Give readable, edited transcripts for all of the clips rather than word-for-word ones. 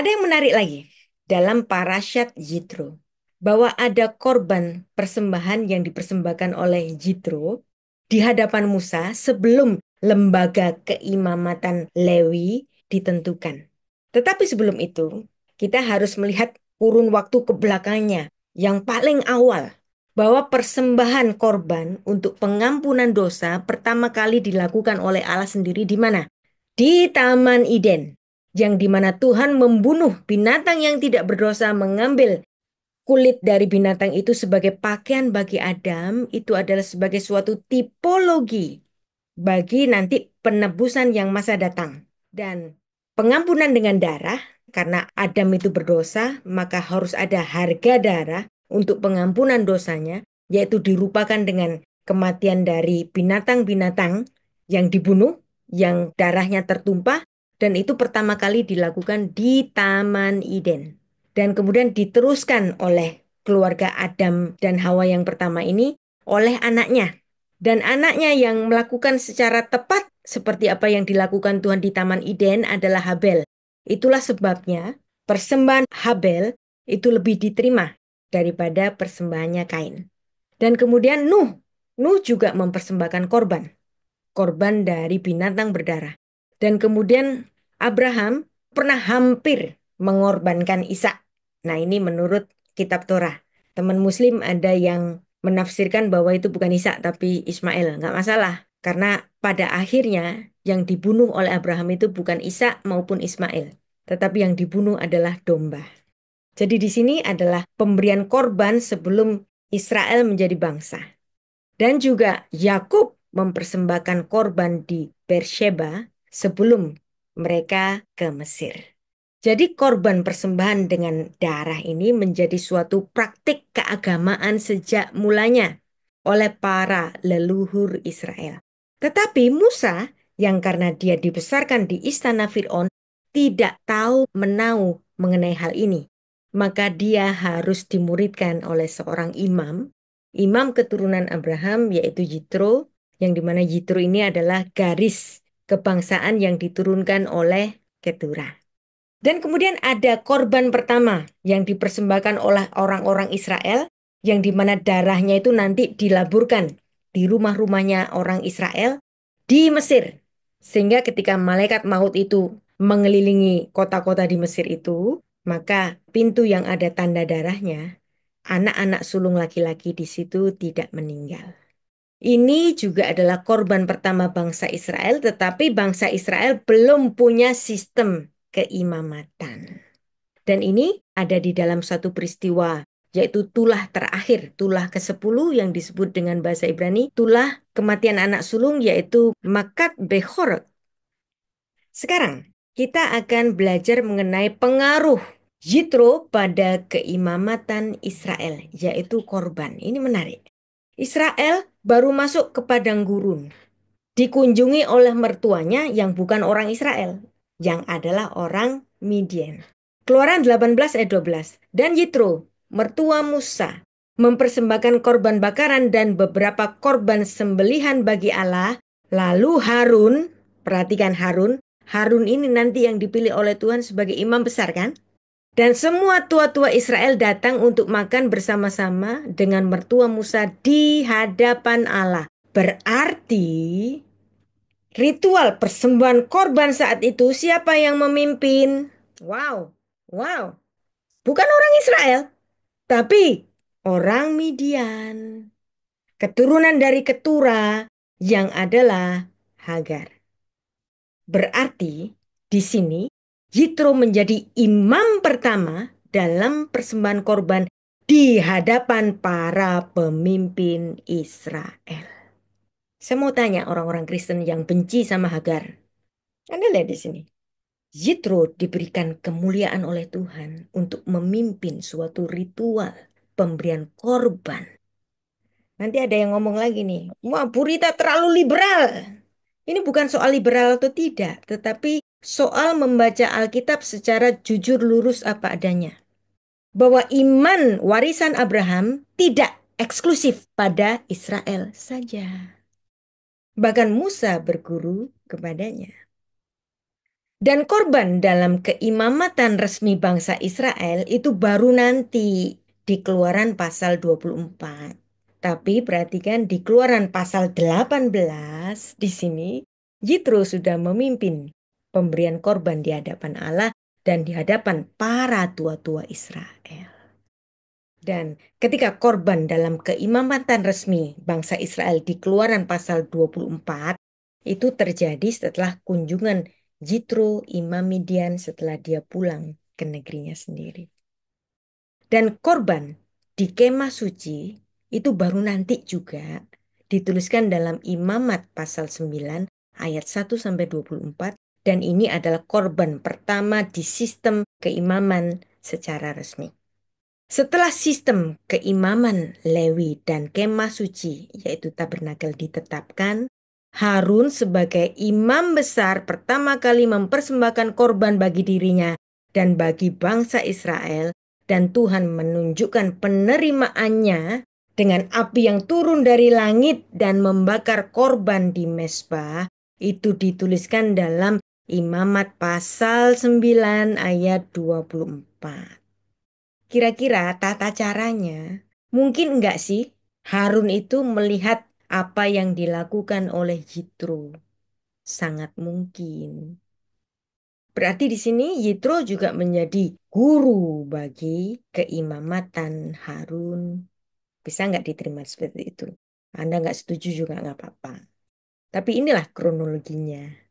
Ada yang menarik lagi dalam parasyat Yitro, bahwa ada korban persembahan yang dipersembahkan oleh Yitro di hadapan Musa sebelum lembaga keimamatan Lewi ditentukan. Tetapi sebelum itu, kita harus melihat kurun waktu ke belakangnya yang paling awal, bahwa persembahan korban untuk pengampunan dosa pertama kali dilakukan oleh Allah sendiri di mana? Di Taman Eden, yang dimana Tuhan membunuh binatang yang tidak berdosa, mengambil kulit dari binatang itu sebagai pakaian bagi Adam, itu adalah sebagai suatu tipologi bagi nanti penebusan yang masa datang. Dan pengampunan dengan darah, karena Adam itu berdosa, maka harus ada harga darah untuk pengampunan dosanya, yaitu dirupakan dengan kematian dari binatang-binatang yang dibunuh, yang darahnya tertumpah, dan itu pertama kali dilakukan di Taman Eden. Dan kemudian diteruskan oleh keluarga Adam dan Hawa yang pertama ini oleh anaknya. Dan anaknya yang melakukan secara tepat seperti apa yang dilakukan Tuhan di Taman Eden adalah Habel. Itulah sebabnya persembahan Habel itu lebih diterima daripada persembahannya Kain. Dan kemudian Nuh. Nuh juga mempersembahkan korban. Korban dari binatang berdarah. Dan kemudian Abraham pernah hampir mengorbankan Ishak. Nah, ini menurut kitab Torah. Teman Muslim ada yang menafsirkan bahwa itu bukan Ishak tapi Ismail. Nggak masalah. Karena pada akhirnya yang dibunuh oleh Abraham itu bukan Ishak maupun Ismail. Tetapi yang dibunuh adalah domba. Jadi di sini adalah pemberian korban sebelum Israel menjadi bangsa. Dan juga Yakub mempersembahkan korban di Beersheba sebelum mereka ke Mesir. Jadi korban persembahan dengan darah ini menjadi suatu praktik keagamaan sejak mulanya oleh para leluhur Israel. Tetapi Musa yang karena dia dibesarkan di istana Fir'aun tidak tahu menau mengenai hal ini. Maka dia harus dimuridkan oleh seorang imam keturunan Abraham yaitu Yitro, yang dimana Yitro ini adalah garis kebangsaan yang diturunkan oleh Keturah. Dan kemudian ada korban pertama yang dipersembahkan oleh orang-orang Israel, yang dimana darahnya itu nanti dilaburkan di rumah-rumahnya orang Israel di Mesir. Sehingga ketika malaikat maut itu mengelilingi kota-kota di Mesir itu, maka pintu yang ada tanda darahnya, anak-anak sulung laki-laki di situ tidak meninggal. Ini juga adalah korban pertama bangsa Israel, tetapi bangsa Israel belum punya sistem keimamatan. Dan ini ada di dalam satu peristiwa, yaitu tulah terakhir, tulah ke-10 yang disebut dengan bahasa Ibrani, tulah kematian anak sulung, yaitu Makat Bechor. Sekarang, kita akan belajar mengenai pengaruh Yitro pada keimamatan Israel, yaitu korban. Ini menarik. Israel baru masuk ke padang gurun, dikunjungi oleh mertuanya yang bukan orang Israel, yang adalah orang Midian. Keluaran 18 ayat 12. Dan Yitro, mertua Musa, mempersembahkan korban bakaran dan beberapa korban sembelihan bagi Allah. Lalu Harun, perhatikan Harun, Harun ini nanti yang dipilih oleh Tuhan sebagai imam besar kan? Dan semua tua-tua Israel datang untuk makan bersama-sama dengan mertua Musa di hadapan Allah. Berarti ritual persembahan korban saat itu siapa yang memimpin? Wow, wow. Bukan orang Israel, tapi orang Midian. Keturunan dari Ketura yang adalah Hagar. Berarti di sini Yitro menjadi imam pertama dalam persembahan korban di hadapan para pemimpin Israel. Saya mau tanya orang-orang Kristen yang benci sama Hagar. Anda lihat di sini. Yitro diberikan kemuliaan oleh Tuhan untuk memimpin suatu ritual pemberian korban. Nanti ada yang ngomong lagi nih, wah Bu Rita terlalu liberal. Ini bukan soal liberal atau tidak, tetapi soal membaca Alkitab secara jujur lurus apa adanya. Bahwa iman warisan Abraham tidak eksklusif pada Israel saja. Bahkan Musa berguru kepadanya. Dan korban dalam keimamatan resmi bangsa Israel itu baru nanti di Keluaran pasal 24. Tapi perhatikan di Keluaran pasal 18 di sini Yitro sudah memimpin pemberian korban di hadapan Allah dan di hadapan para tua-tua Israel. Dan ketika korban dalam keimamatan resmi bangsa Israel di Keluaran pasal 24 itu terjadi setelah kunjungan Jitro Imam Midian setelah dia pulang ke negerinya sendiri. Dan korban di kemah suci itu baru nanti juga dituliskan dalam Imamat pasal 9 ayat 1 sampai 24 dan ini adalah korban pertama di sistem keimaman secara resmi. Setelah sistem keimaman Lewi dan kemah suci yaitu tabernakel ditetapkan, Harun sebagai imam besar pertama kali mempersembahkan korban bagi dirinya dan bagi bangsa Israel dan Tuhan menunjukkan penerimaannya dengan api yang turun dari langit dan membakar korban di mezbah itu dituliskan dalam Imamat pasal 9 ayat 24. Kira-kira tata caranya, mungkin enggak sih Harun itu melihat apa yang dilakukan oleh Yitro? Sangat mungkin. Berarti di sini Yitro juga menjadi guru bagi keimamatan Harun. Bisa nggak diterima seperti itu? Anda nggak setuju juga nggak apa-apa. Tapi inilah kronologinya.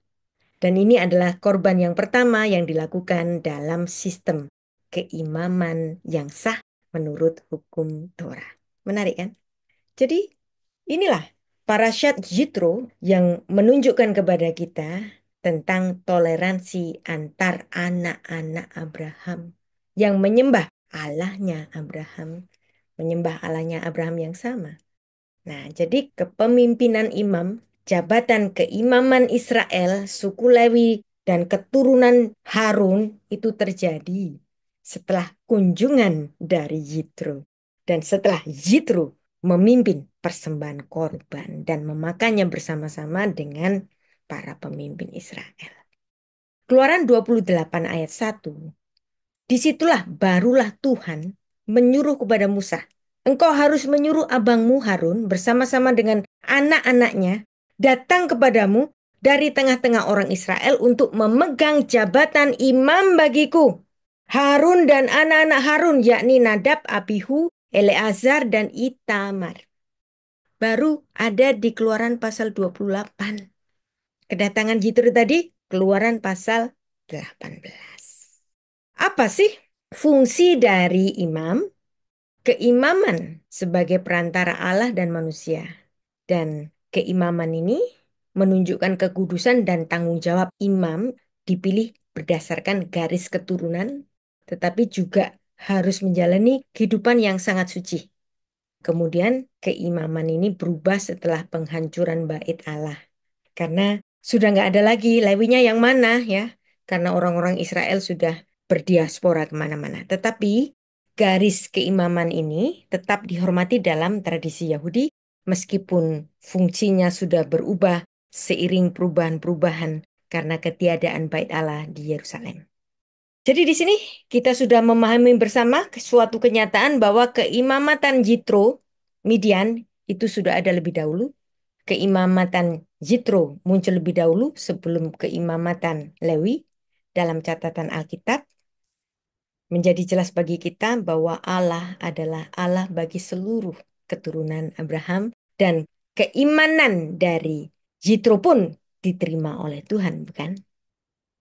Dan ini adalah korban yang pertama yang dilakukan dalam sistem keimaman yang sah menurut hukum Torah. Menarik kan? Jadi inilah parasyat Jitro yang menunjukkan kepada kita tentang toleransi antar anak-anak Abraham yang menyembah Allahnya Abraham, menyembah Allahnya Abraham yang sama. Nah, jadi kepemimpinan imam, jabatan keimaman Israel, suku Lewi, dan keturunan Harun itu terjadi setelah kunjungan dari Yitro. Dan setelah Yitro memimpin persembahan korban dan memakannya bersama-sama dengan para pemimpin Israel. Keluaran 28 ayat 1. Disitulah barulah Tuhan menyuruh kepada Musa, engkau harus menyuruh abangmu Harun bersama-sama dengan anak-anaknya datang kepadamu dari tengah-tengah orang Israel untuk memegang jabatan imam bagiku. Harun dan anak-anak Harun yakni Nadab, Abihu, Eleazar, dan Itamar. Baru ada di Keluaran pasal 28. Kedatangan Jitro tadi, Keluaran pasal 18. Apa sih fungsi dari imam? Keimaman sebagai perantara Allah dan manusia. Dan keimaman ini menunjukkan kekudusan dan tanggung jawab imam dipilih berdasarkan garis keturunan, tetapi juga harus menjalani kehidupan yang sangat suci. Kemudian keimaman ini berubah setelah penghancuran bait Allah. Karena sudah nggak ada lagi Lewinya yang mana ya. Karena orang-orang Israel sudah berdiaspora kemana-mana. Tetapi garis keimaman ini tetap dihormati dalam tradisi Yahudi meskipun fungsinya sudah berubah seiring perubahan-perubahan karena ketiadaan bait Allah di Yerusalem. Jadi di sini kita sudah memahami bersama suatu kenyataan bahwa keimamatan Jitro Midian itu sudah ada lebih dahulu. Keimamatan Jitro muncul lebih dahulu sebelum keimamatan Lewi dalam catatan Alkitab. Menjadi jelas bagi kita bahwa Allah adalah Allah bagi seluruh keturunan Abraham dan keimanan dari Jitro pun diterima oleh Tuhan, bukan?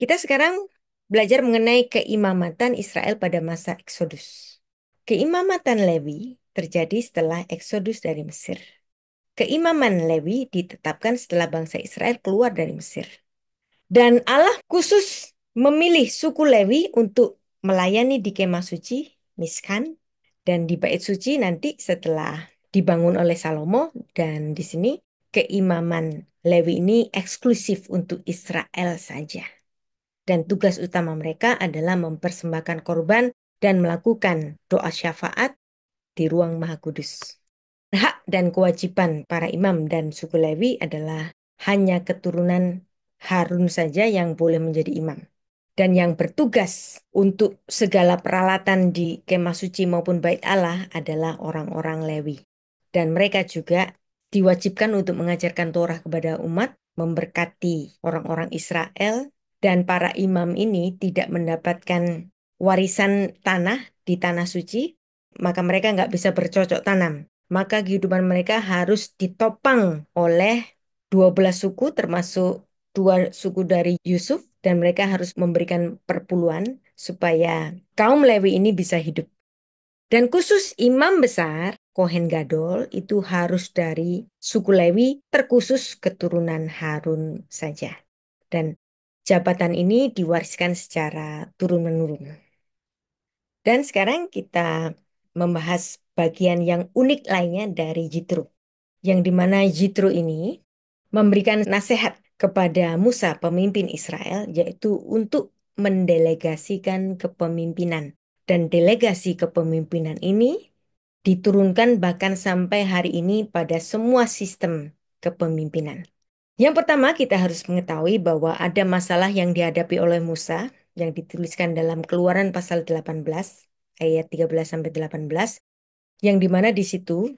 Kita sekarang belajar mengenai keimamatan Israel pada masa Eksodus. Keimamatan Lewi terjadi setelah Eksodus dari Mesir. Keimaman Lewi ditetapkan setelah bangsa Israel keluar dari Mesir. Dan Allah khusus memilih suku Lewi untuk melayani di kemah suci, Miskan, dan di bait suci nanti setelah dibangun oleh Salomo. Dan di sini keimaman Lewi ini eksklusif untuk Israel saja. Dan tugas utama mereka adalah mempersembahkan korban dan melakukan doa syafaat di ruang Maha Kudus. Hak dan kewajiban para imam dan suku Lewi adalah hanya keturunan Harun saja yang boleh menjadi imam. Dan yang bertugas untuk segala peralatan di kemah suci maupun bait Allah adalah orang-orang Lewi. Dan mereka juga diwajibkan untuk mengajarkan Torah kepada umat, memberkati orang-orang Israel, dan para imam ini tidak mendapatkan warisan tanah di tanah suci, maka mereka nggak bisa bercocok tanam. Maka kehidupan mereka harus ditopang oleh 12 suku termasuk dua suku dari Yusuf dan mereka harus memberikan perpuluhan supaya kaum Lewi ini bisa hidup. Dan khusus imam besar, Kohen Gadol itu harus dari suku Lewi terkhusus keturunan Harun saja. Dan jabatan ini diwariskan secara turun-menurun. Dan sekarang kita membahas bagian yang unik lainnya dari Jitro. Yang dimana Jitro ini memberikan nasihat kepada Musa, pemimpin Israel, yaitu untuk mendelegasikan kepemimpinan. Dan delegasi kepemimpinan ini diturunkan bahkan sampai hari ini pada semua sistem kepemimpinan. Yang pertama, kita harus mengetahui bahwa ada masalah yang dihadapi oleh Musa yang dituliskan dalam Keluaran pasal 18 ayat 13 sampai 18 yang dimana di situ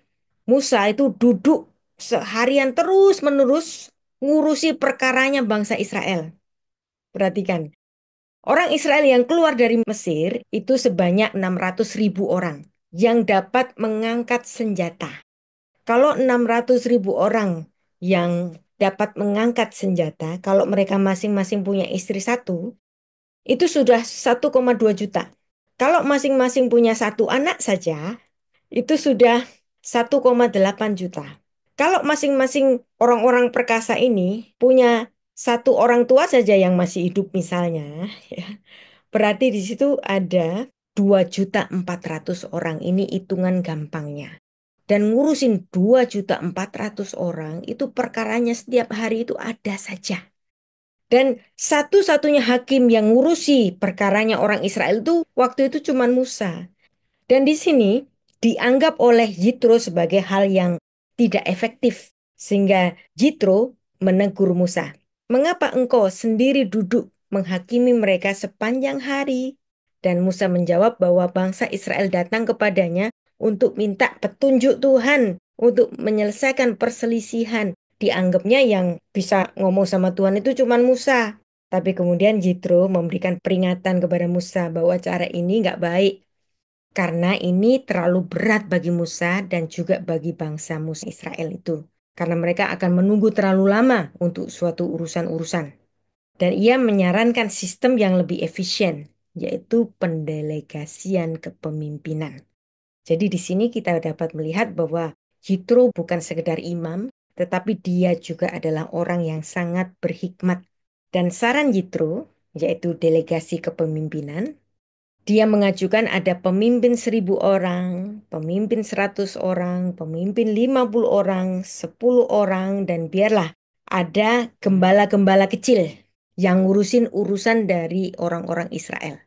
Musa itu duduk seharian terus-menerus ngurusi perkaranya bangsa Israel. Perhatikan, orang Israel yang keluar dari Mesir itu sebanyak 600.000 orang yang dapat mengangkat senjata. Kalau 600.000 orang yang dapat mengangkat senjata, kalau mereka masing-masing punya istri satu, itu sudah 1,2 juta. Kalau masing-masing punya satu anak saja, itu sudah 1,8 juta. Kalau masing-masing orang-orang perkasa ini punya satu orang tua saja yang masih hidup misalnya, ya, berarti di situ ada 2.400.000 orang. Ini hitungan gampangnya. Dan ngurusin 2.400.000 orang itu perkaranya setiap hari itu ada saja. Dan satu-satunya hakim yang ngurusi perkaranya orang Israel itu waktu itu cuma Musa. Dan di sini dianggap oleh Jitro sebagai hal yang tidak efektif. Sehingga Jitro menegur Musa. Mengapa engkau sendiri duduk menghakimi mereka sepanjang hari? Dan Musa menjawab bahwa bangsa Israel datang kepadanya untuk minta petunjuk Tuhan untuk menyelesaikan perselisihan. Dianggapnya yang bisa ngomong sama Tuhan itu cuma Musa. Tapi kemudian Jitro memberikan peringatan kepada Musa bahwa cara ini nggak baik. Karena ini terlalu berat bagi Musa dan juga bagi bangsa Musa Israel itu. Karena mereka akan menunggu terlalu lama untuk suatu urusan-urusan. Dan ia menyarankan sistem yang lebih efisien, yaitu pendelegasian kepemimpinan. Jadi di sini kita dapat melihat bahwa Jitro bukan sekedar imam, tetapi dia juga adalah orang yang sangat berhikmat. Dan saran Jitro, yaitu delegasi kepemimpinan, dia mengajukan ada pemimpin 1.000 orang, pemimpin 100 orang, pemimpin 50 orang, 10 orang, dan biarlah ada gembala-gembala kecil yang ngurusin urusan dari orang-orang Israel.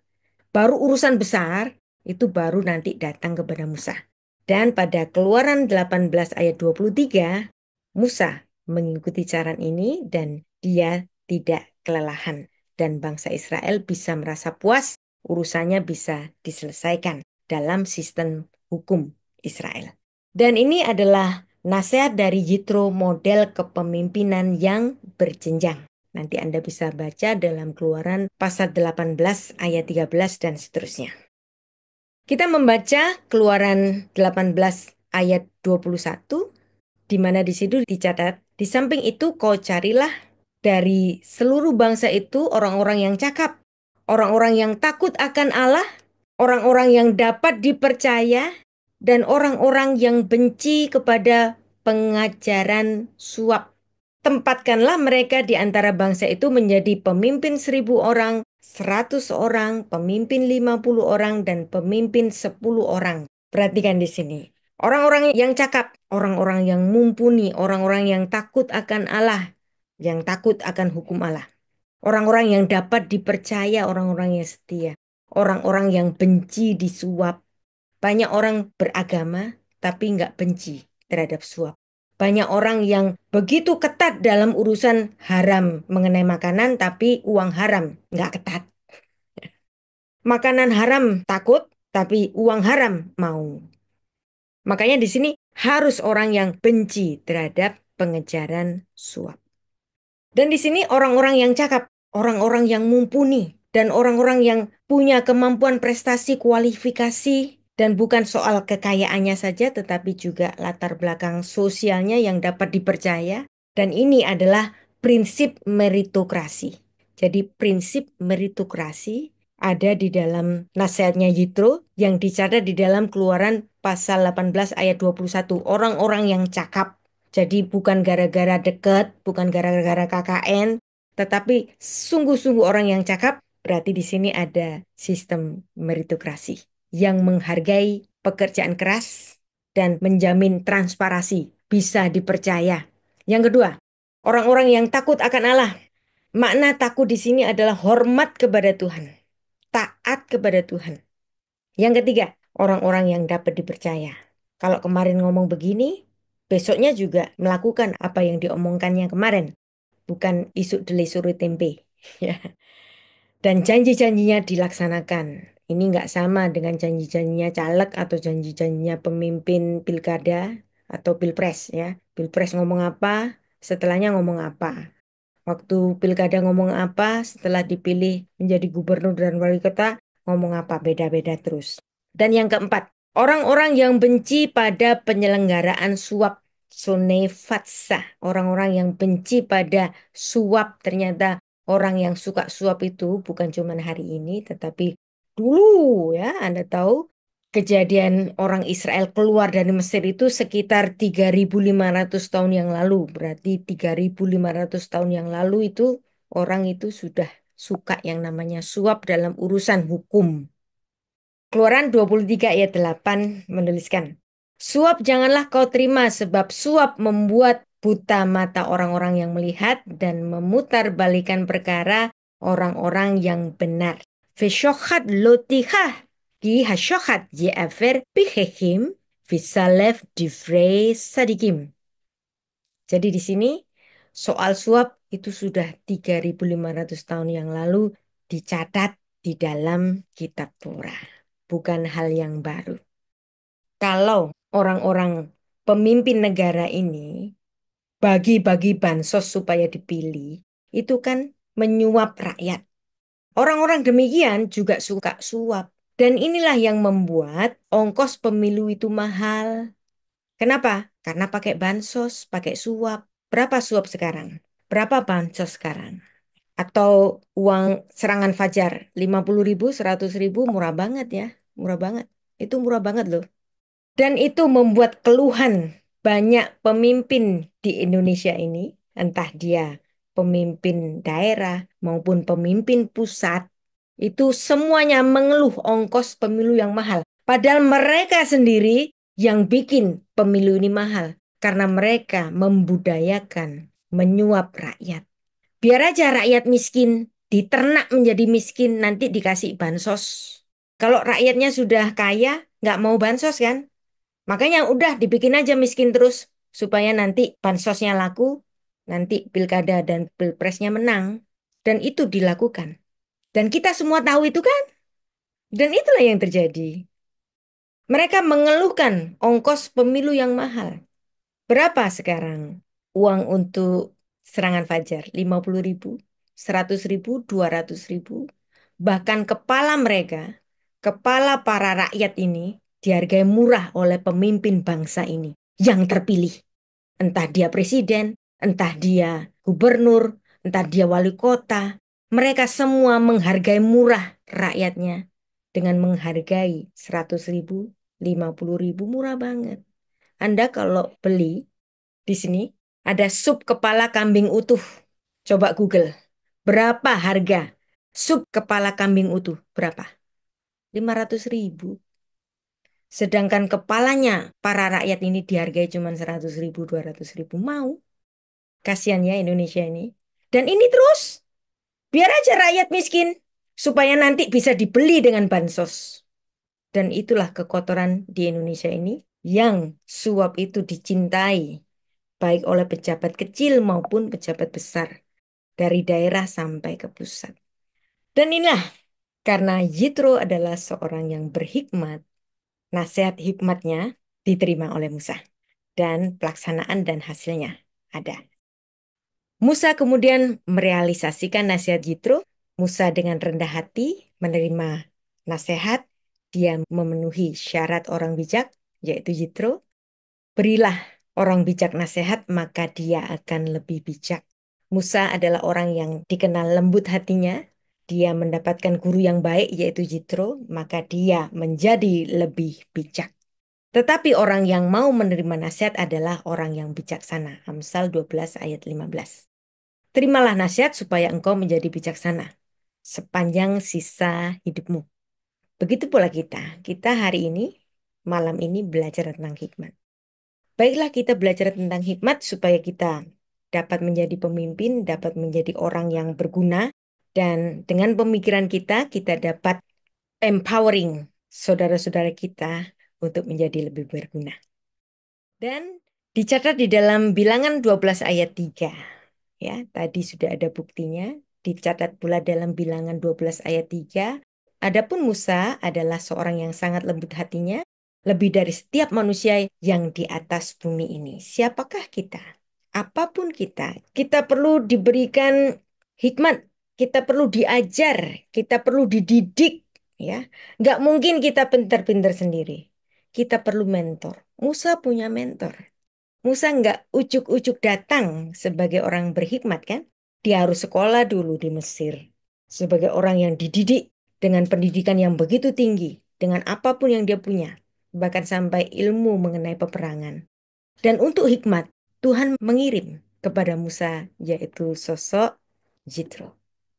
Baru urusan besar itu baru nanti datang kepada Musa. Dan pada Keluaran 18 ayat 23, Musa mengikuti saran ini dan dia tidak kelelahan. Dan bangsa Israel bisa merasa puas, urusannya bisa diselesaikan dalam sistem hukum Israel. Dan ini adalah nasihat dari Jitro model kepemimpinan yang berjenjang. Nanti Anda bisa baca dalam Keluaran pasal 18 ayat 13 dan seterusnya. Kita membaca Keluaran 18 ayat 21, di mana di situ dicatat, di samping itu kau carilah dari seluruh bangsa itu orang-orang yang cakap, orang-orang yang takut akan Allah, orang-orang yang dapat dipercaya, dan orang-orang yang benci kepada pengajaran suap. Tempatkanlah mereka di antara bangsa itu menjadi pemimpin 1.000 orang, 100 orang, pemimpin 50 orang, dan pemimpin 10 orang. Perhatikan di sini. Orang-orang yang cakap, orang-orang yang mumpuni, orang-orang yang takut akan Allah, yang takut akan hukum Allah. Orang-orang yang dapat dipercaya, orang-orang yang setia. Orang-orang yang benci disuap. Banyak orang beragama, tapi nggak benci terhadap suap. Banyak orang yang begitu ketat dalam urusan haram mengenai makanan, tapi uang haram nggak ketat. Makanan haram takut, tapi uang haram mau. Makanya di sini harus orang yang benci terhadap pengejaran suap. Dan di sini orang-orang yang cakap, orang-orang yang mumpuni, dan orang-orang yang punya kemampuan prestasi kualifikasi, dan bukan soal kekayaannya saja, tetapi juga latar belakang sosialnya yang dapat dipercaya. Dan ini adalah prinsip meritokrasi. Jadi prinsip meritokrasi ada di dalam nasihatnya Yitro yang dicatat di dalam Keluaran pasal 18 ayat 21. Orang-orang yang cakap. Jadi bukan gara-gara deket, bukan gara-gara KKN, tetapi sungguh-sungguh orang yang cakap, berarti di sini ada sistem meritokrasi yang menghargai pekerjaan keras dan menjamin transparansi, bisa dipercaya. Yang kedua, orang-orang yang takut akan Allah. Makna takut di sini adalah hormat kepada Tuhan, taat kepada Tuhan. Yang ketiga, orang-orang yang dapat dipercaya. Kalau kemarin ngomong begini, besoknya juga melakukan apa yang diomongkannya kemarin. Bukan isuk deli suri tempe. Ya. Dan janji-janjinya dilaksanakan. Ini nggak sama dengan janji-janjinya caleg atau janji-janjinya pemimpin pilkada atau pilpres ya. Pilpres ngomong apa, setelahnya ngomong apa. Waktu pilkada ngomong apa, setelah dipilih menjadi gubernur dan wali kota, ngomong apa, beda-beda terus. Dan yang keempat, orang-orang yang benci pada penyelenggaraan suap sonefatsa. Orang-orang yang benci pada suap, ternyata orang yang suka suap itu bukan cuma hari ini, tetapi dulu ya, Anda tahu kejadian orang Israel keluar dari Mesir itu sekitar 3.500 tahun yang lalu. Berarti 3.500 tahun yang lalu itu orang itu sudah suka yang namanya suap dalam urusan hukum. Keluaran 23 ayat 8 menuliskan, suap janganlah kau terima sebab suap membuat buta mata orang-orang yang melihat dan memutarbalikan perkara orang-orang yang benar. Veshochat lotihah ki hashochat je'afer pichechim visalev divrei sadikim. Jadi di sini soal suap itu sudah 3.500 tahun yang lalu dicatat di dalam kitab Torah. Bukan hal yang baru. Kalau orang-orang pemimpin negara ini bagi-bagi bansos supaya dipilih, itu kan menyuap rakyat. Orang-orang demikian juga suka suap. Dan inilah yang membuat ongkos pemilu itu mahal. Kenapa? Karena pakai bansos, pakai suap. Berapa suap sekarang? Berapa bansos sekarang? Atau uang serangan fajar, 50.000, 100.000, murah banget ya. Murah banget. Itu murah banget loh. Dan itu membuat keluhan banyak pemimpin di Indonesia ini, entah dia pemimpin daerah maupun pemimpin pusat, itu semuanya mengeluh ongkos pemilu yang mahal. Padahal mereka sendiri yang bikin pemilu ini mahal karena mereka membudayakan menyuap rakyat. Biar aja rakyat miskin diternak menjadi miskin nanti dikasih bansos. Kalau rakyatnya sudah kaya, nggak mau bansos kan? Makanya udah dibikin aja miskin terus supaya nanti bansosnya laku, nanti pilkada dan pilpresnya menang. Dan itu dilakukan. Dan kita semua tahu itu kan? Dan itulah yang terjadi. Mereka mengeluhkan ongkos pemilu yang mahal. Berapa sekarang uang untuk serangan fajar? 50.000, 100.000, 200.000. Bahkan kepala mereka, kepala para rakyat ini dihargai murah oleh pemimpin bangsa ini yang terpilih. Entah dia presiden, entah dia gubernur, entah dia wali kota. Mereka semua menghargai murah rakyatnya dengan menghargai 100.000, 50.000 murah banget. Anda kalau beli di sini ada sup kepala kambing utuh. Coba Google. Berapa harga sup kepala kambing utuh? Berapa? 500.000. Sedangkan kepalanya para rakyat ini dihargai cuma 100.000, 200.000. Mau? Kasihan ya Indonesia ini. Dan ini terus. Biar aja rakyat miskin. Supaya nanti bisa dibeli dengan bansos. Dan itulah kekotoran di Indonesia ini. Yang suap itu dicintai. Baik oleh pejabat kecil maupun pejabat besar. Dari daerah sampai ke pusat. Dan inilah Karena Yitro adalah seorang yang berhikmat, nasihat hikmatnya diterima oleh Musa. Dan pelaksanaan dan hasilnya ada. Musa kemudian merealisasikan nasihat Yitro. Musa dengan rendah hati menerima nasihat. Dia memenuhi syarat orang bijak, yaitu Yitro. Berilah orang bijak nasihat, maka dia akan lebih bijak. Musa adalah orang yang dikenal lembut hatinya. Dia mendapatkan guru yang baik, yaitu Yitro, maka dia menjadi lebih bijak. Tetapi orang yang mau menerima nasihat adalah orang yang bijaksana. Amsal 12 ayat 15. Terimalah nasihat supaya engkau menjadi bijaksana sepanjang sisa hidupmu. Begitu pula kita. Kita hari ini, malam ini belajar tentang hikmat. Baiklah kita belajar tentang hikmat supaya kita dapat menjadi pemimpin, dapat menjadi orang yang berguna, dan dengan pemikiran kita, kita dapat empowering saudara-saudara kita untuk menjadi lebih berguna. Dan dicatat di dalam Bilangan 12 ayat 3. Ya, tadi sudah ada buktinya. Dicatat pula dalam Bilangan 12 ayat 3. Adapun Musa adalah seorang yang sangat lembut hatinya, lebih dari setiap manusia yang di atas bumi ini. Siapakah kita? Apapun kita perlu diberikan hikmat, kita perlu diajar, kita perlu dididik, ya. Nggak mungkin kita pintar-pintar sendiri. Kita perlu mentor. Musa punya mentor. Musa nggak ujuk-ujuk datang sebagai orang berhikmat kan? Dia harus sekolah dulu di Mesir. Sebagai orang yang dididik dengan pendidikan yang begitu tinggi. Dengan apapun yang dia punya. Bahkan sampai ilmu mengenai peperangan. Dan untuk hikmat, Tuhan mengirim kepada Musa yaitu sosok Jitro.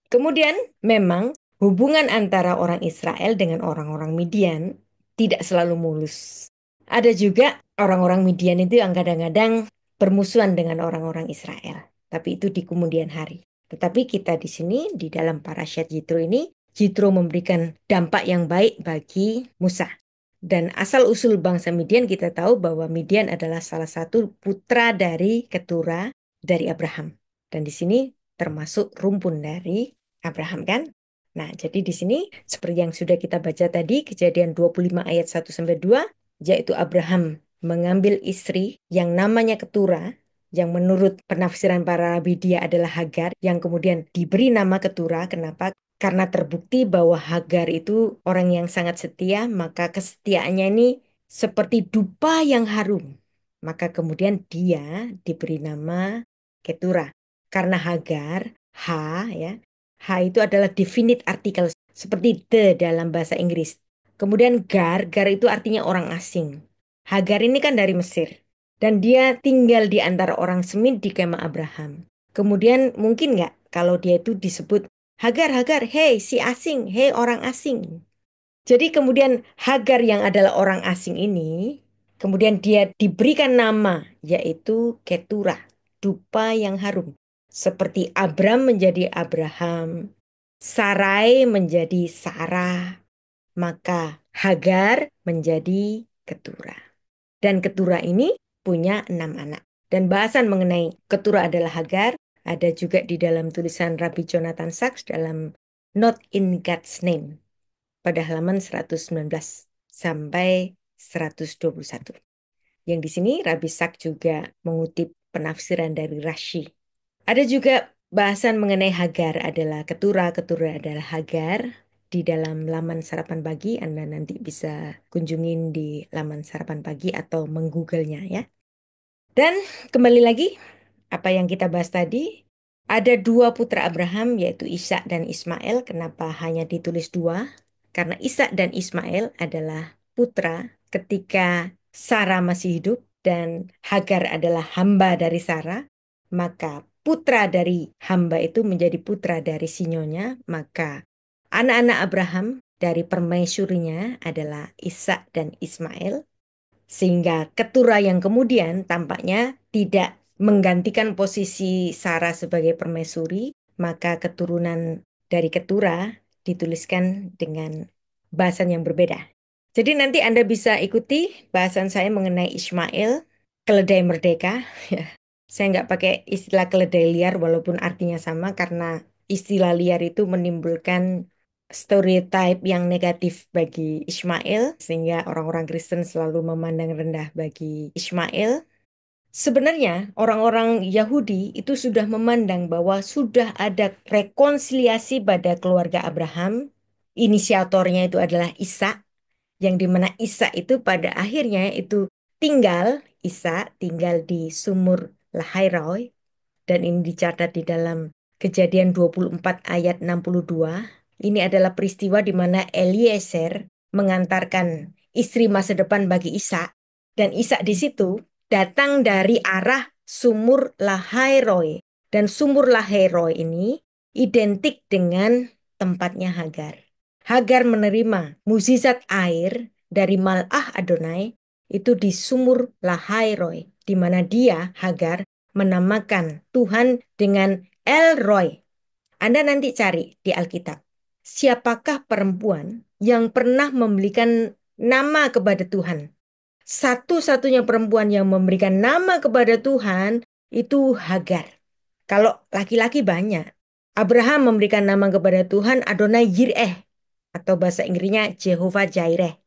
Kemudian memang hubungan antara orang Israel dengan orang-orang Midian tidak selalu mulus. Ada juga orang-orang Midian itu yang kadang-kadang bermusuhan dengan orang-orang Israel. Tapi itu di kemudian hari. Tetapi kita di sini, di dalam parasyat Jitro ini, Jitro memberikan dampak yang baik bagi Musa. Dan asal-usul bangsa Midian kita tahu bahwa Midian adalah salah satu putra dari ketura dari Abraham. Dan di sini termasuk rumpun dari Abraham kan? Nah, jadi di sini seperti yang sudah kita baca tadi, Kejadian 25 ayat 1-2, yaitu Abraham mengambil istri yang namanya Ketura, yang menurut penafsiran para rabi dia adalah Hagar, yang kemudian diberi nama Ketura. Kenapa? Karena terbukti bahwa Hagar itu orang yang sangat setia, maka kesetiaannya ini seperti dupa yang harum. Maka kemudian dia diberi nama Ketura. Karena Hagar, H ya, H itu adalah definite artikel seperti the dalam bahasa Inggris. Kemudian gar itu artinya orang asing. Hagar ini kan dari Mesir. Dan dia tinggal di antara orang Semit di kemah Abraham. Kemudian mungkin nggak kalau dia itu disebut Hagar, hei si asing, hei orang asing. Jadi kemudian Hagar yang adalah orang asing ini, kemudian dia diberikan nama yaitu Ketura, dupa yang harum. Seperti Abram menjadi Abraham, Sarai menjadi Sarah, maka Hagar menjadi Ketura. Dan Ketura ini punya 6 anak. Dan bahasan mengenai Ketura adalah Hagar ada juga di dalam tulisan Rabbi Jonathan Sacks dalam Not in God's Name pada halaman 119 sampai 121. Yang di sini Rabbi Sacks juga mengutip penafsiran dari Rashi. Ada juga bahasan mengenai Hagar adalah Ketura adalah Hagar. Di dalam laman sarapan pagi, Anda nanti bisa kunjungin di laman sarapan pagi atau menggoogle-nya ya. Dan kembali lagi, apa yang kita bahas tadi, ada 2 putra Abraham yaitu Ishak dan Ismail. Kenapa hanya ditulis 2? Karena Ishak dan Ismail adalah putra ketika Sarah masih hidup dan Hagar adalah hamba dari Sarah. Maka putra dari hamba itu menjadi putra dari sinyonya. Maka anak-anak Abraham dari permaisurinya adalah Ishak dan Ismail. Sehingga Ketura yang kemudian tampaknya tidak menggantikan posisi Sarah sebagai permaisuri, maka keturunan dari Ketura dituliskan dengan bahasan yang berbeda. Jadi nanti Anda bisa ikuti bahasan saya mengenai Ismail, keledai merdeka. Ya. Saya nggak pakai istilah keledai liar walaupun artinya sama karena istilah liar itu menimbulkan stereotype yang negatif bagi Ismail, sehingga orang-orang Kristen selalu memandang rendah bagi Ismail. Sebenarnya orang-orang Yahudi itu sudah memandang bahwa sudah ada rekonsiliasi pada keluarga Abraham. Inisiatornya itu adalah Ishak, yang dimana Ishak itu pada akhirnya itu Ishak tinggal di sumur Lahairoi, dan ini dicatat di dalam Kejadian 24 ayat 62. Ini adalah peristiwa di mana Eliezer mengantarkan istri masa depan bagi Ishak, dan Ishak di situ datang dari arah sumur Lahairoi, dan sumur Lahairoi ini identik dengan tempatnya Hagar. Hagar menerima mukjizat air dari Mal'ah Adonai itu di sumur Lahairoi, di mana dia, Hagar, menamakan Tuhan dengan El Roy. Anda nanti cari di Alkitab. Siapakah perempuan yang pernah memberikan nama kepada Tuhan? Satu-satunya perempuan yang memberikan nama kepada Tuhan itu Hagar. Kalau laki-laki banyak. Abraham memberikan nama kepada Tuhan Adonai Yireh, atau bahasa Inggrisnya Jehovah Jireh.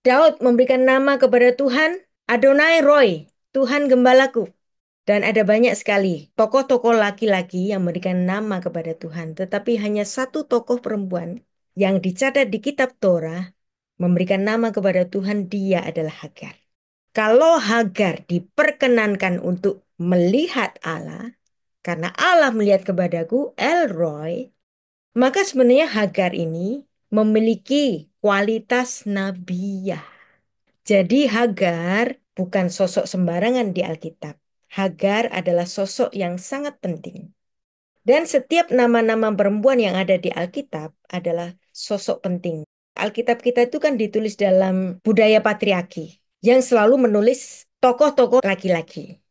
Daud memberikan nama kepada Tuhan Adonai Roy, Tuhan Gembalaku. Dan ada banyak sekali tokoh-tokoh laki-laki yang memberikan nama kepada Tuhan. Tetapi hanya satu tokoh perempuan yang dicatat di kitab Torah memberikan nama kepada Tuhan, dia adalah Hagar. Kalau Hagar diperkenankan untuk melihat Allah, karena Allah melihat kepadaku, El Roy, maka sebenarnya Hagar ini memiliki kualitas nabiah. Jadi Hagar bukan sosok sembarangan di Alkitab. Hagar adalah sosok yang sangat penting. Dan setiap nama-nama perempuan yang ada di Alkitab adalah sosok penting. Alkitab kita itu kan ditulis dalam budaya patriarki, yang selalu menulis tokoh-tokoh laki-laki.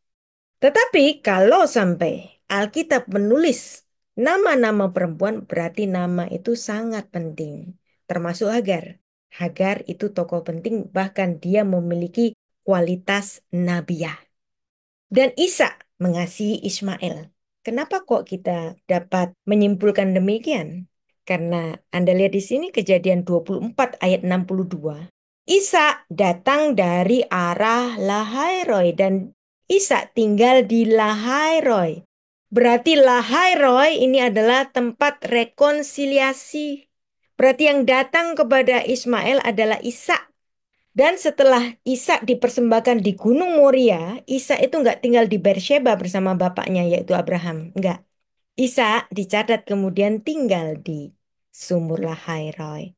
Tetapi kalau sampai Alkitab menulis nama-nama perempuan, berarti nama itu sangat penting. Termasuk Hagar. Hagar itu tokoh penting, bahkan dia memiliki kualitas nabiah. Dan Ishak mengasihi Ismail. Kenapa kok kita dapat menyimpulkan demikian? Karena Anda lihat di sini Kejadian 24 ayat 62. Ishak datang dari arah Lahairoi dan Ishak tinggal di Lahairoi. Berarti Lahairoi ini adalah tempat rekonsiliasi. Berarti yang datang kepada Ismail adalah Ishak. Dan setelah Ishak dipersembahkan di Gunung Moria, Ishak itu nggak tinggal di Beersheba bersama bapaknya yaitu Abraham. Enggak. Ishak dicatat kemudian tinggal di sumur Lahairoi.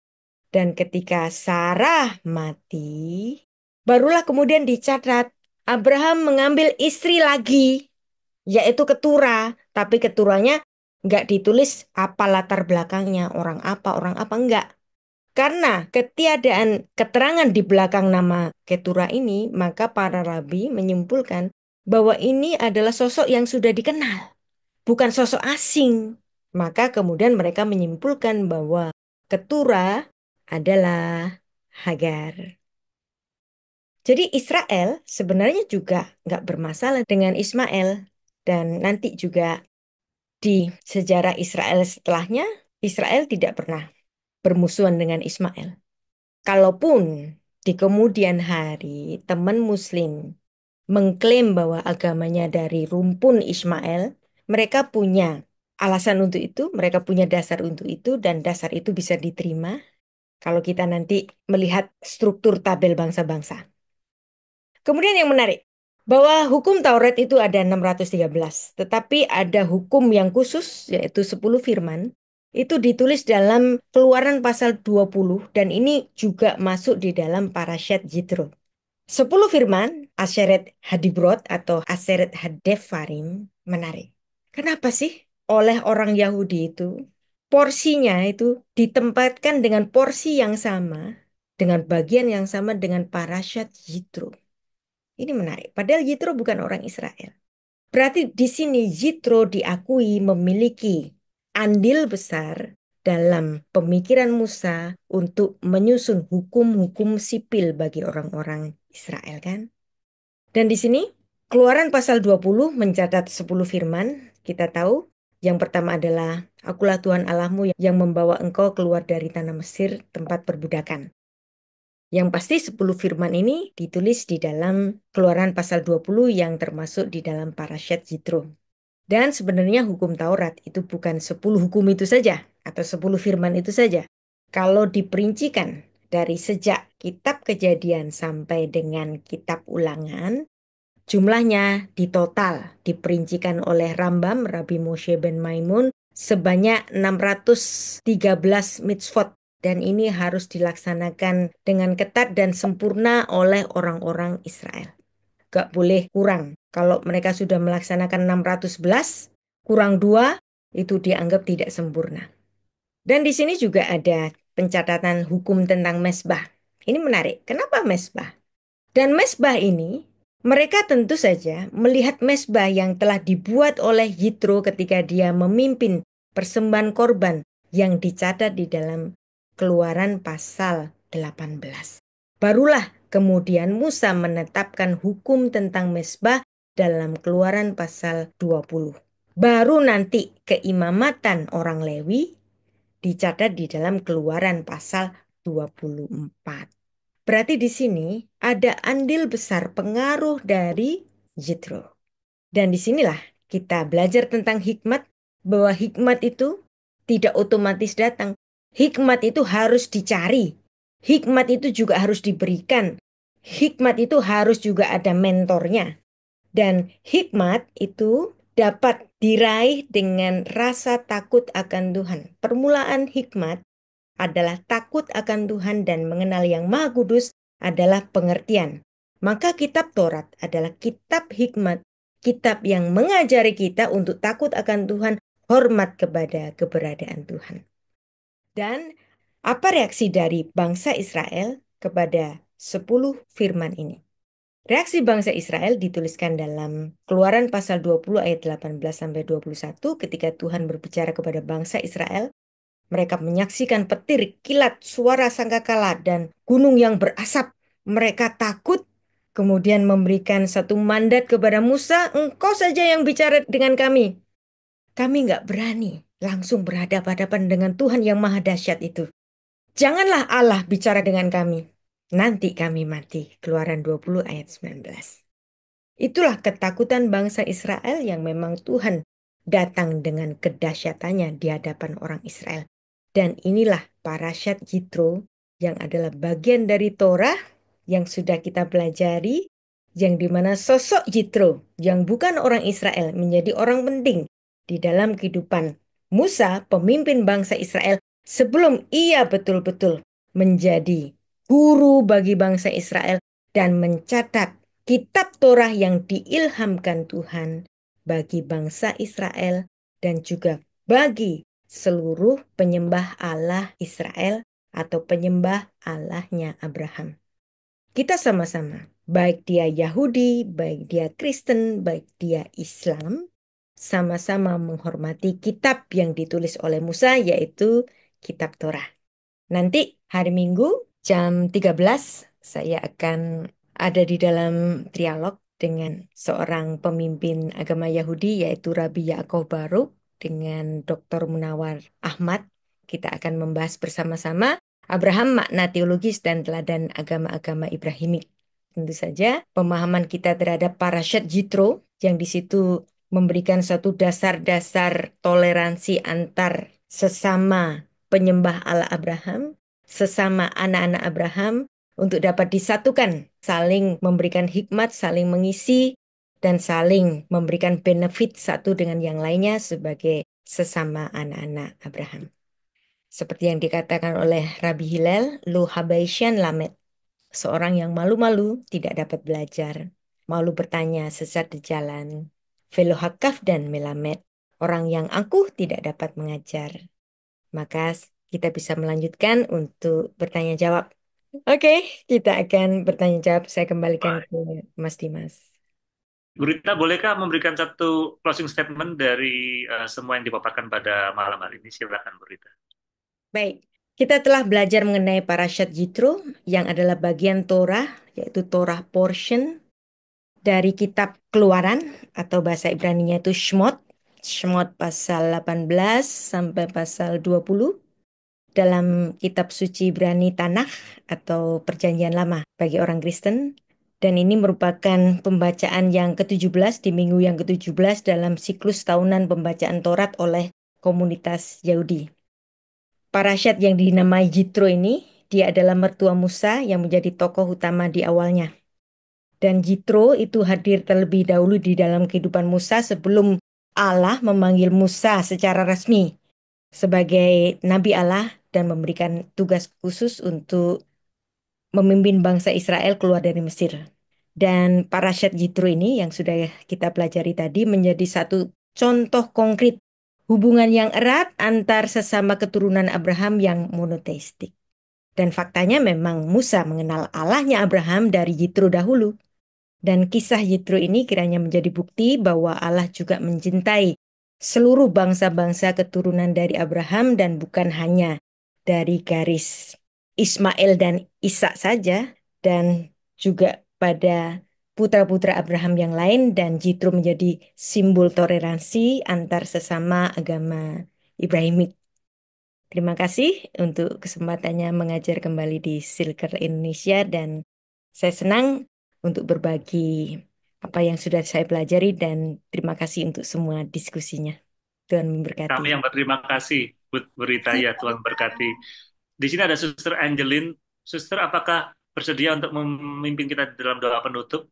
Dan ketika Sarah mati, barulah kemudian dicatat Abraham mengambil istri lagi, yaitu Keturah. Tapi Keturahnya nggak ditulis apa latar belakangnya, orang apa, enggak. Karena ketiadaan keterangan di belakang nama Keturah ini, maka para rabi menyimpulkan bahwa ini adalah sosok yang sudah dikenal, bukan sosok asing. Maka kemudian mereka menyimpulkan bahwa Keturah adalah Hagar. Jadi Israel sebenarnya juga nggak bermasalah dengan Ismail. Dan nanti juga di sejarah Israel setelahnya, Israel tidak pernah bermusuhan dengan Ismail. Kalaupun di kemudian hari teman Muslim mengklaim bahwa agamanya dari rumpun Ismail, mereka punya alasan untuk itu, mereka punya dasar untuk itu, dan dasar itu bisa diterima kalau kita nanti melihat struktur tabel bangsa-bangsa. Kemudian yang menarik, bahwa hukum Taurat itu ada 613, tetapi ada hukum yang khusus, yaitu 10 firman, itu ditulis dalam Keluaran pasal 20, dan ini juga masuk di dalam Parashat Jitro. 10 firman, Aseret Hadibrot atau Aseret Hadefarim, menarik. Kenapa sih oleh orang Yahudi itu porsinya itu ditempatkan dengan porsi yang sama, dengan bagian yang sama dengan Parashat Jitro? Ini menarik. Padahal Yitro bukan orang Israel. Berarti di sini Yitro diakui memiliki andil besar dalam pemikiran Musa untuk menyusun hukum-hukum sipil bagi orang-orang Israel, kan? Dan di sini Keluaran pasal 20 mencatat 10 firman. Kita tahu Yang pertama adalah, Akulah Tuhan Allahmu yang membawa engkau keluar dari tanah Mesir, tempat perbudakan. Yang pasti 10 firman ini ditulis di dalam Keluaran pasal 20 yang termasuk di dalam Parasyat Jitro. Dan sebenarnya hukum Taurat itu bukan 10 hukum itu saja atau 10 firman itu saja. Kalau diperincikan dari sejak kitab Kejadian sampai dengan kitab Ulangan, jumlahnya di total diperincikan oleh Rambam, Rabbi Moshe ben Maimun, sebanyak 613 mitzvot. Dan ini harus dilaksanakan dengan ketat dan sempurna oleh orang-orang Israel. Gak boleh kurang. Kalau mereka sudah melaksanakan 611, kurang 2, itu dianggap tidak sempurna. Dan di sini juga ada pencatatan hukum tentang mezbah. Ini menarik. Kenapa mezbah? Dan mezbah ini, mereka tentu saja melihat mezbah yang telah dibuat oleh Yitro ketika dia memimpin persembahan korban yang dicatat di dalam Keluaran pasal 18. Barulah kemudian Musa menetapkan hukum tentang mezbah dalam Keluaran pasal 20. Baru nanti keimamatan orang Lewi dicatat di dalam Keluaran pasal 24. Berarti di sini ada andil besar pengaruh dari Jethro. Dan disinilah kita belajar tentang hikmat, bahwa hikmat itu tidak otomatis datang. Hikmat itu harus dicari. Hikmat itu juga harus diberikan. Hikmat itu harus juga ada mentornya. Dan hikmat itu dapat diraih dengan rasa takut akan Tuhan. Permulaan hikmat adalah takut akan Tuhan dan mengenal Yang Maha Kudus adalah pengertian. Maka kitab Taurat adalah kitab hikmat, kitab yang mengajari kita untuk takut akan Tuhan, hormat kepada keberadaan Tuhan. Dan apa reaksi dari bangsa Israel kepada 10 firman ini? Reaksi bangsa Israel dituliskan dalam Keluaran pasal 20 ayat 18 sampai 21 ketika Tuhan berbicara kepada bangsa Israel. Mereka menyaksikan petir, kilat, suara sangkakala, dan gunung yang berasap. Mereka takut, kemudian memberikan satu mandat kepada Musa, engkau saja yang bicara dengan kami. Kami nggak berani langsung berhadapan-hadapan dengan Tuhan yang maha dahsyat itu. Janganlah Allah bicara dengan kami. Nanti kami mati. Keluaran 20 ayat 19. Itulah ketakutan bangsa Israel yang memang Tuhan datang dengan kedahsyatannya di hadapan orang Israel. Dan inilah Parasyat Jitro yang adalah bagian dari Torah yang sudah kita pelajari, yang dimana sosok Jitro yang bukan orang Israel menjadi orang penting di dalam kehidupan Musa, pemimpin bangsa Israel, sebelum ia betul-betul menjadi guru bagi bangsa Israel dan mencatat kitab Torah yang diilhamkan Tuhan bagi bangsa Israel dan juga bagi seluruh penyembah Allah Israel atau penyembah Allahnya Abraham. Kita sama-sama, baik dia Yahudi, baik dia Kristen, baik dia Islam, sama-sama menghormati kitab yang ditulis oleh Musa, yaitu kitab Torah. Nanti hari Minggu jam 13 saya akan ada di dalam trialog dengan seorang pemimpin agama Yahudi yaitu Rabbi Yaakov Baruk dengan Dr. Munawar Ahmad. Kita akan membahas bersama-sama Abraham, makna teologis dan teladan agama-agama Ibrahimik. Tentu saja pemahaman kita terhadap Parasyat Jitro yang di situ memberikan satu dasar-dasar toleransi antar sesama penyembah Allah Abraham, sesama anak-anak Abraham, untuk dapat disatukan, saling memberikan hikmat, saling mengisi, dan saling memberikan benefit satu dengan yang lainnya sebagai sesama anak-anak Abraham. Seperti yang dikatakan oleh Rabbi Hillel, Lu Habaishan Lamed, seorang yang malu-malu tidak dapat belajar, malu bertanya sesat di jalan, Velo Hakaf dan Melamed, orang yang angkuh tidak dapat mengajar. Maka kita bisa melanjutkan untuk bertanya jawab. Oke, kita akan bertanya jawab. Saya kembalikan Baik. ke Mas Dimas. Bu Rita, bolehkah memberikan satu closing statement dari semua yang dipaparkan pada malam hari ini? Silakan, Bu Rita. Baik, kita telah belajar mengenai Parasyat Jitro yang adalah bagian Torah, yaitu Torah portion dari kitab Keluaran atau bahasa Ibraninya itu Shmot. Shemot pasal 18 sampai pasal 20 dalam kitab suci Ibrani Tanakh atau Perjanjian Lama bagi orang Kristen. Dan ini merupakan pembacaan yang ke-17 di minggu yang ke-17 dalam siklus tahunan pembacaan Taurat oleh komunitas Yahudi. Parasyat yang dinamai Jitro ini, dia adalah mertua Musa yang menjadi tokoh utama di awalnya. Dan Jitro itu hadir terlebih dahulu di dalam kehidupan Musa sebelum Allah memanggil Musa secara resmi sebagai Nabi Allah dan memberikan tugas khusus untuk memimpin bangsa Israel keluar dari Mesir. Dan parasyat Jitro ini yang sudah kita pelajari tadi menjadi satu contoh konkret hubungan yang erat antar sesama keturunan Abraham yang monoteistik. Dan faktanya memang Musa mengenal Allahnya Abraham dari Jitro dahulu. Dan kisah Yitro ini kiranya menjadi bukti bahwa Allah juga mencintai seluruh bangsa-bangsa keturunan dari Abraham dan bukan hanya dari garis Ismail dan Ishak saja, dan juga pada putra-putra Abraham yang lain, dan Jitro menjadi simbol toleransi antar sesama agama Ibrahimik. Terima kasih untuk kesempatannya mengajar kembali di Silker Indonesia dan saya senang untuk berbagi apa yang sudah saya pelajari dan terima kasih untuk semua diskusinya. Tuhan memberkati. Kami yang berterima kasih, Bu Rita, ya Tuhan berkati. Di sini ada Suster Angelin. Suster, apakah bersedia untuk memimpin kita dalam doa penutup?